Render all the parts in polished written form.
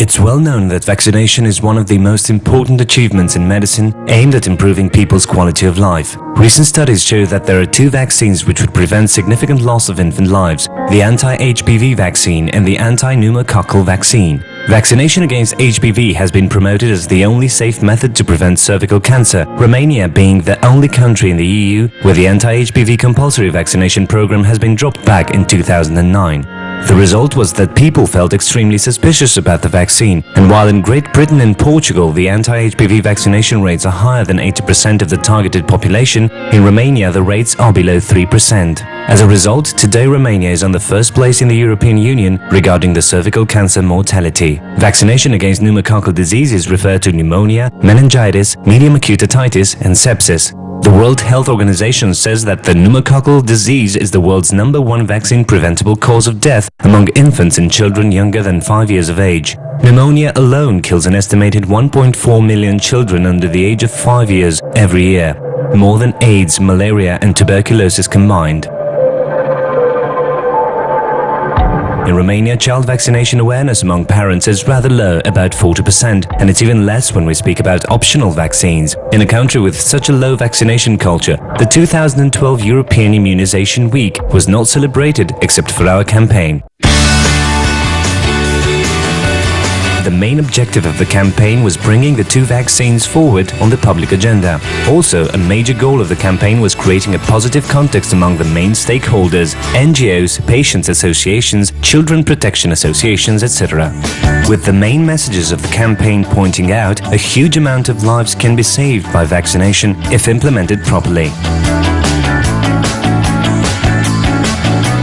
It's well known that vaccination is one of the most important achievements in medicine aimed at improving people's quality of life. Recent studies show that there are two vaccines which would prevent significant loss of infant lives: the anti-HPV vaccine and the anti-pneumococcal vaccine. Vaccination against HPV has been promoted as the only safe method to prevent cervical cancer, Romania being the only country in the EU where the anti-HPV compulsory vaccination program has been dropped back in 2009. The result was that people felt extremely suspicious about the vaccine, and while in Great Britain and Portugal the anti-HPV vaccination rates are higher than 80% of the targeted population, in Romania the rates are below 3%. As a result, today Romania is on the first place in the European Union regarding the cervical cancer mortality. Vaccination against pneumococcal diseases refer to pneumonia, meningitis, medium acute otitis and sepsis. The World Health Organization says that the pneumococcal disease is the world's #1 vaccine-preventable cause of death among infants and children younger than 5 years of age. Pneumonia alone kills an estimated 1.4 million children under the age of 5 years every year, more than AIDS, malaria and tuberculosis combined. In Romania, child vaccination awareness among parents is rather low, about 40%, and it's even less when we speak about optional vaccines. In a country with such a low vaccination culture, the 2012 European Immunization Week was not celebrated except for our campaign. The main objective of the campaign was bringing the two vaccines forward on the public agenda. Also, a major goal of the campaign was creating a positive context among the main stakeholders, NGOs, patients' associations, children protection associations, etc. With the main messages of the campaign pointing out, a huge amount of lives can be saved by vaccination if implemented properly.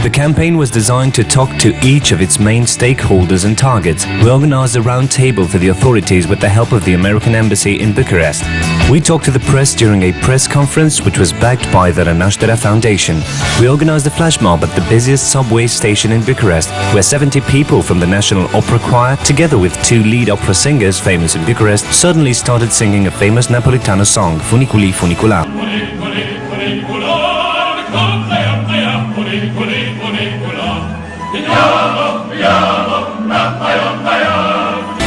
The campaign was designed to talk to each of its main stakeholders and targets. We organized a round table for the authorities with the help of the American Embassy in Bucharest. We talked to the press during a press conference which was backed by the Renașterea Foundation. We organized a flash mob at the busiest subway station in Bucharest, where 70 people from the National Opera Choir, together with two lead opera singers famous in Bucharest, suddenly started singing a famous Napolitano song, Funiculi Funicula.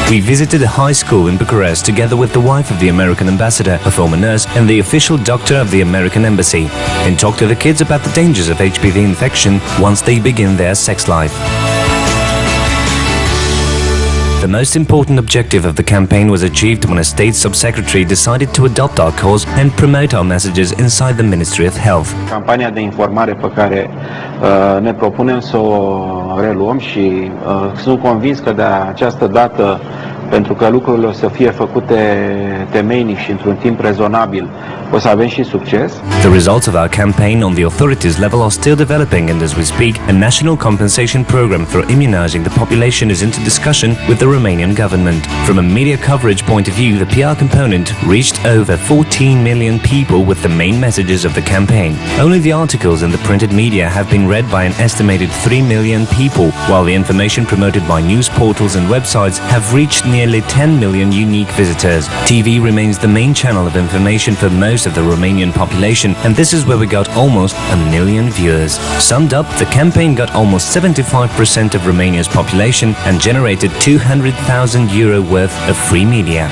We visited a high school in Bucharest together with the wife of the American ambassador, a former nurse, and the official doctor of the American embassy, and talked to the kids about the dangers of HPV infection once they begin their sex life. The most important objective of the campaign was achieved when a state subsecretary decided to adopt our cause and promote our messages inside the Ministry of Health. Campania de informare pe care ne propunem să o reluăm și sunt convins că de această dată, pentru că lucrurile o să fie făcute temeinic și într-un timp rezonabil, o să avem și succes. The results of our campaign on the authorities level are still developing, and as we speak, a national compensation program for immunizing the population is into discussion with the Romanian government. From a media coverage point of view, the PR component reached over 14 million people with the main messages of the campaign. Only the articles in the printed media have been read by an estimated 3 million people, while the information promoted by news portals and websites have reached nearly 10 million unique visitors. TV remains the main channel of information for most of the Romanian population, and this is where we got almost 1 million viewers. Summed up, the campaign got almost 75% of Romania's population and generated €200,000 worth of free media.